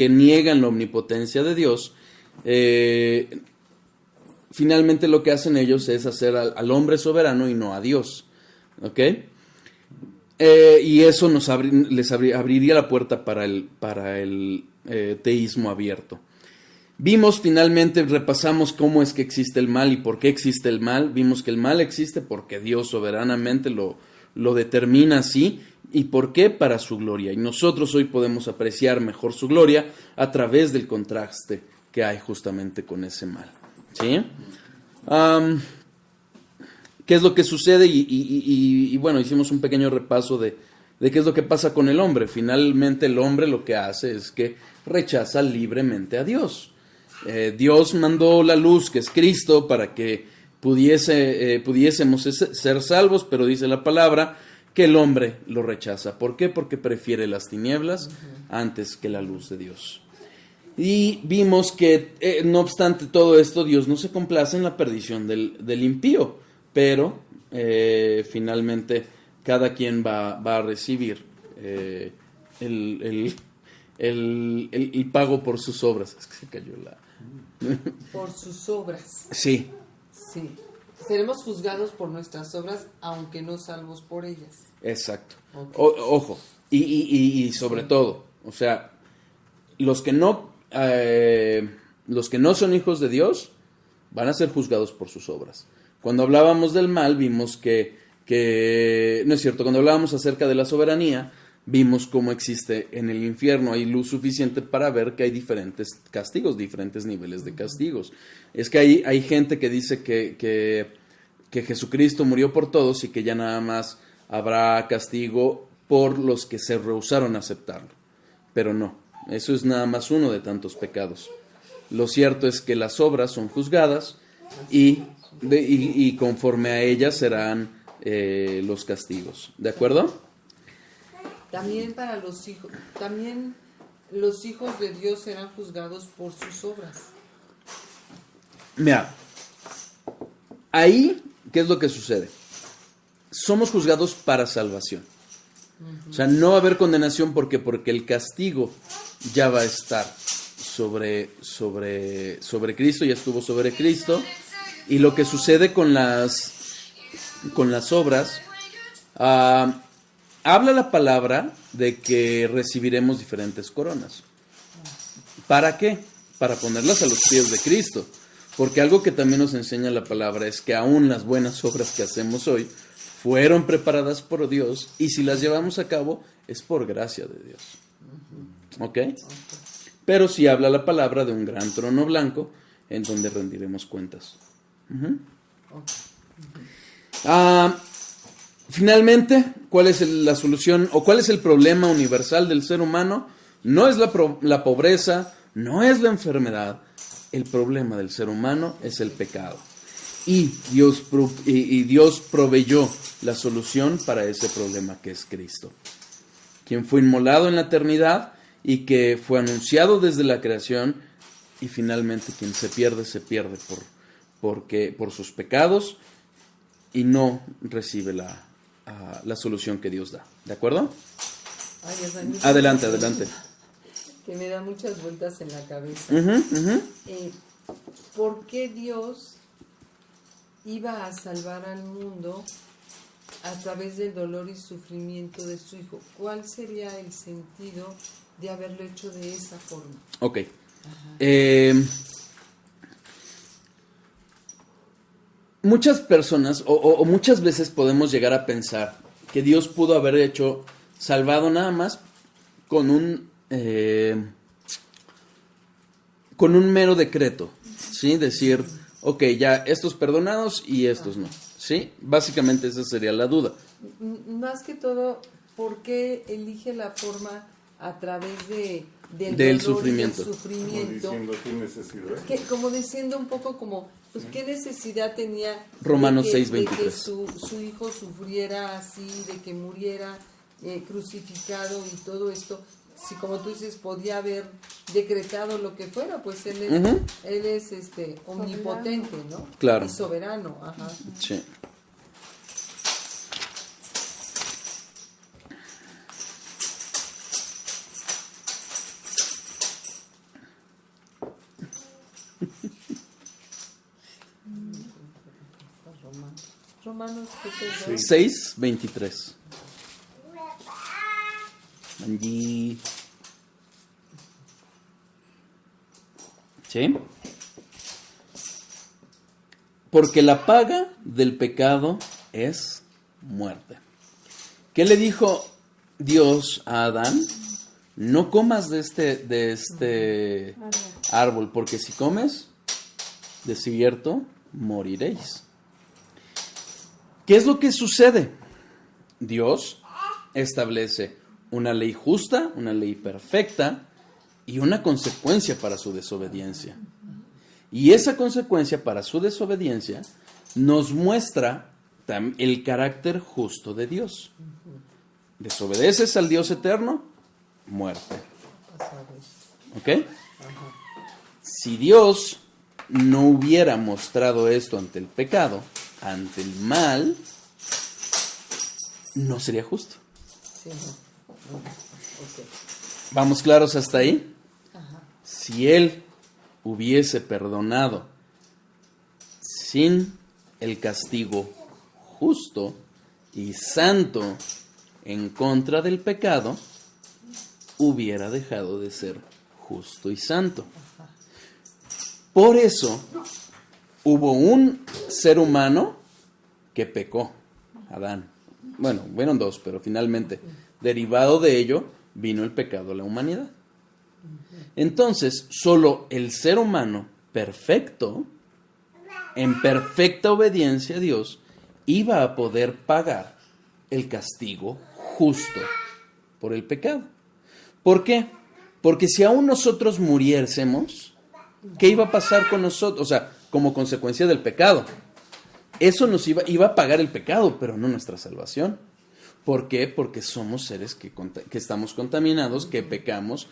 que niegan la omnipotencia de Dios, finalmente lo que hacen ellos es hacer al hombre soberano y no a Dios. ¿Ok? Y eso les abriría la puerta para el teísmo abierto. Vimos finalmente, repasamos cómo es que existe el mal y por qué existe el mal. Vimos que el mal existe porque Dios soberanamente lo determina así. ¿Y por qué? Para su gloria. Y nosotros hoy podemos apreciar mejor su gloria a través del contraste que hay justamente con ese mal. ¿Sí? ¿Qué es lo que sucede? Y bueno, hicimos un pequeño repaso de qué es lo que pasa con el hombre. Finalmente el hombre lo que hace es que rechaza libremente a Dios. Dios mandó la luz, que es Cristo, para que pudiésemos ser salvos, pero dice la palabra que el hombre lo rechaza. ¿Por qué? Porque prefiere las tinieblas antes que la luz de Dios. Y vimos que, no obstante todo esto, Dios no se complace en la perdición del impío, pero finalmente cada quien va a recibir el pago por sus obras. Es que se cayó la... Por sus obras. Sí. Sí. Seremos juzgados por nuestras obras, aunque no salvos por ellas. Exacto. Okay. Ojo. Y sobre todo, o sea, los que no son hijos de Dios van a ser juzgados por sus obras. Cuando hablábamos del mal, vimos que no es cierto, cuando hablábamos acerca de la soberanía, vimos cómo existe en el infierno, hay luz suficiente para ver que hay diferentes castigos, diferentes niveles de castigos. Es que hay gente que dice que Jesucristo murió por todos y que ya nada más habrá castigo por los que se rehusaron a aceptarlo. Pero no, eso es nada más uno de tantos pecados. Lo cierto es que las obras son juzgadas y conforme a ellas serán los castigos. ¿De acuerdo? También los hijos de Dios serán juzgados por sus obras. Mira, ahí, ¿qué es lo que sucede? Somos juzgados para salvación. O sea, no va a haber condenación porque el castigo ya va a estar sobre Cristo, ya estuvo sobre Cristo. Y lo que sucede con las obras, habla la palabra de que recibiremos diferentes coronas. ¿Para qué? Para ponerlas a los pies de Cristo. Porque algo que también nos enseña la palabra es que aún las buenas obras que hacemos hoy fueron preparadas por Dios y si las llevamos a cabo es por gracia de Dios. ¿Ok? Pero sí habla la palabra de un gran trono blanco en donde rendiremos cuentas. Finalmente, ¿cuál es la solución o cuál es el problema universal del ser humano? No es la pobreza, no es la enfermedad. El problema del ser humano es el pecado. Y Dios proveyó la solución para ese problema que es Cristo, quien fue inmolado en la eternidad y que fue anunciado desde la creación, y finalmente quien se pierde por sus pecados y no recibe la solución que Dios da. ¿De acuerdo? Adelante. Que me da muchas vueltas en la cabeza. ¿Por qué Dios iba a salvar al mundo a través del dolor y sufrimiento de su Hijo? ¿Cuál sería el sentido de haberlo hecho de esa forma? Ok. Muchas personas o muchas veces podemos llegar a pensar que Dios pudo haber salvado nada más con un mero decreto, ¿sí? Decir, ok, ya estos perdonados y estos no, ¿sí? Básicamente esa sería la duda. Más que todo, ¿por qué elige la forma a través del dolor sufrimiento? Y del sufrimiento? Como diciendo, ¿qué necesidad? Como diciendo un poco como, pues, ¿qué necesidad tenía Romanos de 6:23. que su hijo sufriera así, de que muriera crucificado y todo esto? Si, como tú dices, podía haber decretado lo que fuera, pues él es omnipotente, ¿no? Claro. Y soberano. Ajá. Sí. Romanos, ¿qué te 6:23. Angie. ¿Sí? Porque la paga del pecado es muerte. ¿Qué le dijo Dios a Adán? No comas de este árbol, porque si comes, de cierto moriréis. ¿Qué es lo que sucede? Dios establece una ley justa, una ley perfecta y una consecuencia para su desobediencia. Y esa consecuencia para su desobediencia nos muestra el carácter justo de Dios. Desobedeces al Dios eterno, muerte. ¿Ok? Si Dios no hubiera mostrado esto ante el pecado, ante el mal, no sería justo. Sí, no. Okay. ¿Vamos claros hasta ahí? Si Él hubiese perdonado sin el castigo justo y santo en contra del pecado, hubiera dejado de ser justo y santo. Por eso hubo un ser humano que pecó, Adán. Bueno, fueron dos, pero finalmente, derivado de ello, vino el pecado a la humanidad. Entonces, solo el ser humano perfecto, en perfecta obediencia a Dios, iba a poder pagar el castigo justo por el pecado. ¿Por qué? Porque si aún nosotros muriésemos, ¿qué iba a pasar con nosotros? O sea, como consecuencia del pecado. Eso nos iba a pagar el pecado, pero no nuestra salvación. ¿Por qué? Porque somos seres que estamos contaminados, que pecamos,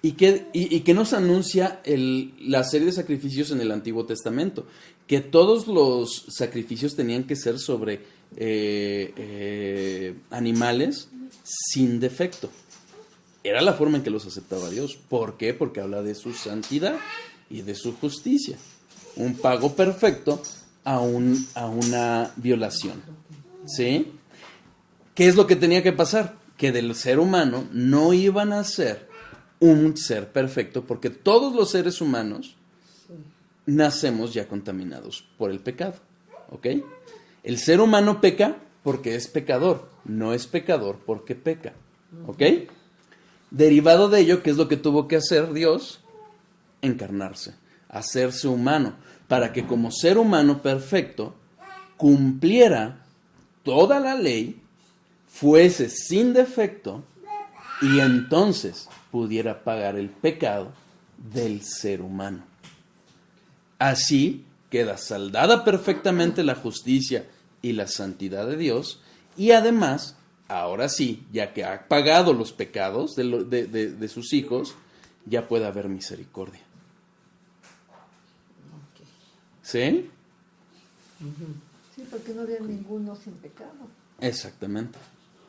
y que nos anuncia la serie de sacrificios en el Antiguo Testamento, que todos los sacrificios tenían que ser sobre animales sin defecto. Era la forma en que los aceptaba Dios. ¿Por qué? Porque habla de su santidad y de su justicia. Un pago perfecto a una violación. ¿Sí? ¿Qué es lo que tenía que pasar? Que del ser humano no iban a ser un ser perfecto, porque todos los seres humanos nacemos ya contaminados por el pecado. ¿Ok? El ser humano peca porque es pecador, no es pecador porque peca. ¿Ok? Derivado de ello, ¿qué es lo que tuvo que hacer Dios? Encarnarse, hacerse humano, para que como ser humano perfecto cumpliera toda la ley, fuese sin defecto y entonces pudiera pagar el pecado del ser humano. Así queda saldada perfectamente la justicia y la santidad de Dios, y además, ahora sí, ya que ha pagado los pecados de sus hijos, ya puede haber misericordia. ¿Sí? Sí, porque no había ninguno sin pecado. Exactamente.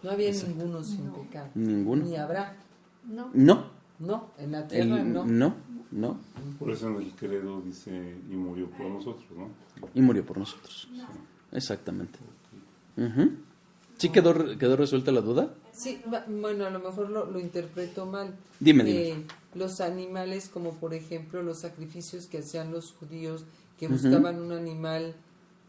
No había ninguno sin pecado. Ninguno. Ni habrá. No. No. No, en la tierra no. No. Por eso en el credo dice, y murió por nosotros, ¿no? Y murió por nosotros. Exactamente. Uh-huh. ¿Sí quedó resuelta la duda? Sí, bueno, a lo mejor lo interpreto mal. Dime. Los animales, como por ejemplo los sacrificios que hacían los judíos, que buscaban un animal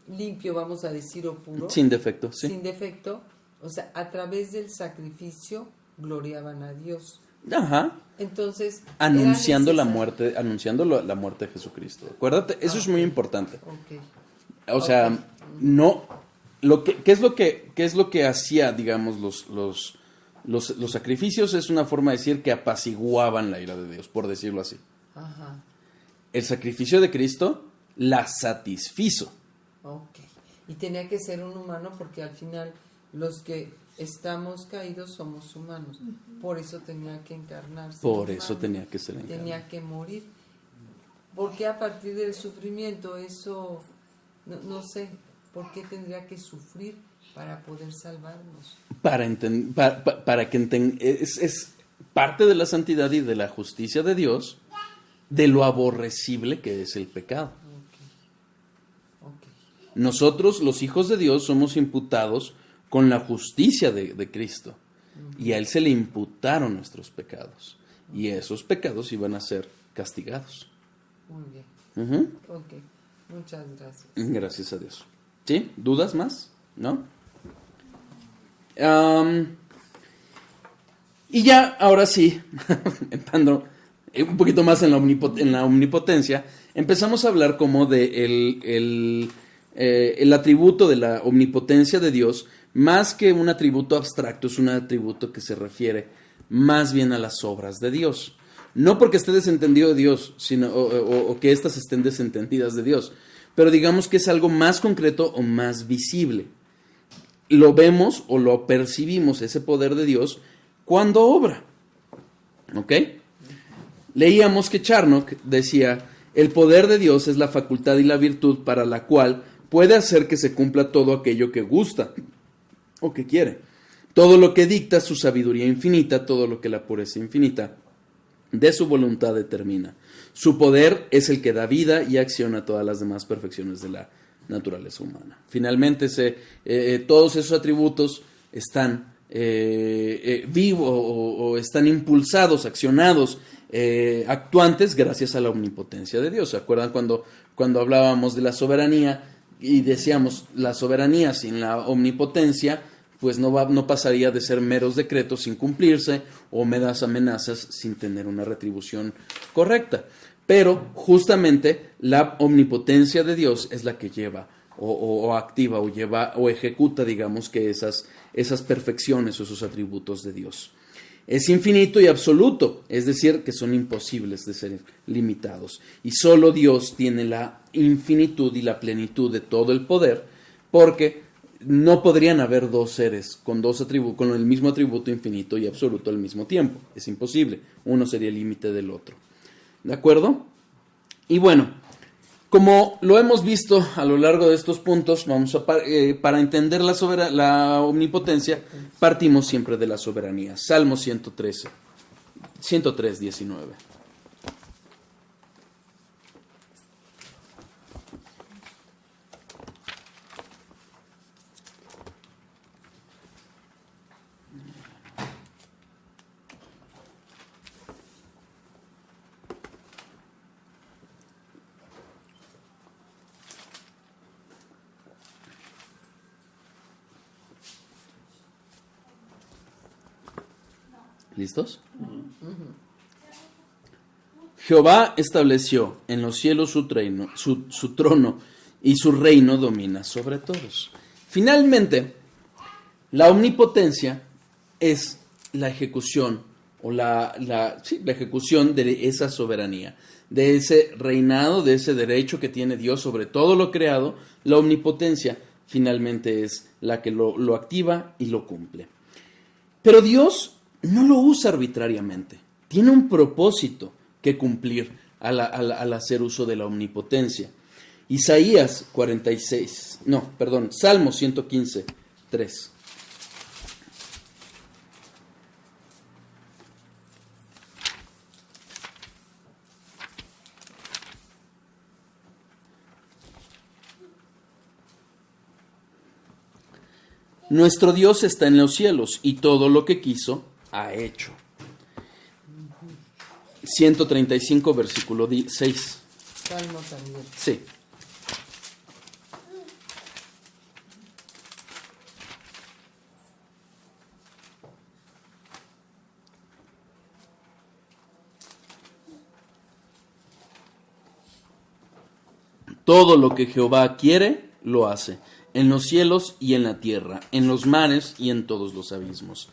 limpio, vamos a decir, o puro. Sin defecto, sí. Sin defecto. O sea, a través del sacrificio gloriaban a Dios. Ajá. Entonces, anunciando la muerte de Jesucristo. Acuérdate, eso es muy importante. Okay. O sea, no ¿qué es lo que hacía, digamos, los sacrificios? Es una forma de decir que apaciguaban la ira de Dios, por decirlo así. Ajá. El sacrificio de Cristo la satisfizo. Ok. Y tenía que ser un humano porque al final los que estamos caídos somos humanos. Por eso tenía que encarnarse. Por eso tenía que ser encarnado. Tenía que morir. Porque a partir del sufrimiento eso, no sé, ¿por qué tendría que sufrir para poder salvarnos? Para que es parte de la santidad y de la justicia de Dios, de lo aborrecible que es el pecado. Ok. Nosotros, los hijos de Dios, somos imputados con la justicia de Cristo. Y a Él se le imputaron nuestros pecados. Y esos pecados iban a ser castigados. Muy bien. Ujú. Ok. Muchas gracias. Gracias a Dios. ¿Sí? ¿Dudas más? ¿No? Y ya, ahora sí, entrando un poquito más en la omnipotencia, empezamos a hablar como de el atributo de la omnipotencia de Dios, más que un atributo abstracto, es un atributo que se refiere más bien a las obras de Dios. No porque esté desentendido de Dios, sino o que éstas estén desentendidas de Dios, pero digamos que es algo más concreto o más visible. Lo vemos o lo percibimos, ese poder de Dios, cuando obra. ¿Ok? Leíamos que Charnock decía, el poder de Dios es la facultad y la virtud para la cual puede hacer que se cumpla todo aquello que gusta o que quiere. Todo lo que dicta su sabiduría infinita, todo lo que la pureza infinita de su voluntad determina. Su poder es el que da vida y acción a todas las demás perfecciones de la naturaleza humana. Finalmente, todos esos atributos están vivos o están impulsados, accionados, actuantes gracias a la omnipotencia de Dios. ¿Se acuerdan cuando hablábamos de la soberanía y decíamos la soberanía sin la omnipotencia? Pues no pasaría de ser meros decretos sin cumplirse o meras amenazas sin tener una retribución correcta. Pero justamente la omnipotencia de Dios es la que lleva o activa o lleva o ejecuta, digamos, que esas perfecciones o esos atributos de Dios. Es infinito y absoluto, es decir, que son imposibles de ser limitados. Y solo Dios tiene la infinitud y la plenitud de todo el poder, porque no podrían haber dos seres con el mismo atributo infinito y absoluto al mismo tiempo. Es imposible. Uno sería el límite del otro. ¿De acuerdo? Y bueno, como lo hemos visto a lo largo de estos puntos, para entender la omnipotencia, partimos siempre de la soberanía. Salmo 103, 19. ¿Listos? Jehová estableció en los cielos su trono y su reino domina sobre todos. Finalmente, la omnipotencia es la ejecución o la ejecución de esa soberanía, de ese reinado, de ese derecho que tiene Dios sobre todo lo creado. La omnipotencia finalmente es la que lo activa y lo cumple. Pero Dios no lo usa arbitrariamente, tiene un propósito que cumplir al hacer uso de la omnipotencia. Salmo 115, 3. Nuestro Dios está en los cielos y todo lo que quiso ha hecho. 135, versículo 6. Salmo también. Sí. Todo lo que Jehová quiere, lo hace, en los cielos y en la tierra, en los mares y en todos los abismos.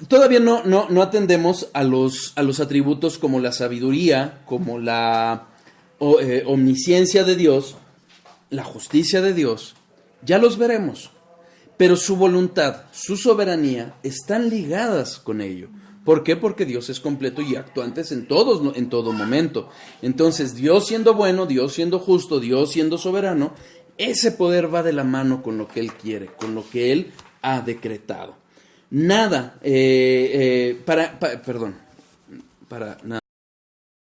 Todavía no atendemos a los atributos como la sabiduría, como la omnisciencia de Dios, la justicia de Dios. Ya los veremos. Pero su voluntad, su soberanía están ligadas con ello. ¿Por qué? Porque Dios es completo y actuante en todo momento. Entonces, Dios siendo bueno, Dios siendo justo, Dios siendo soberano, ese poder va de la mano con lo que Él quiere, con lo que Él ha decretado. Nada, nada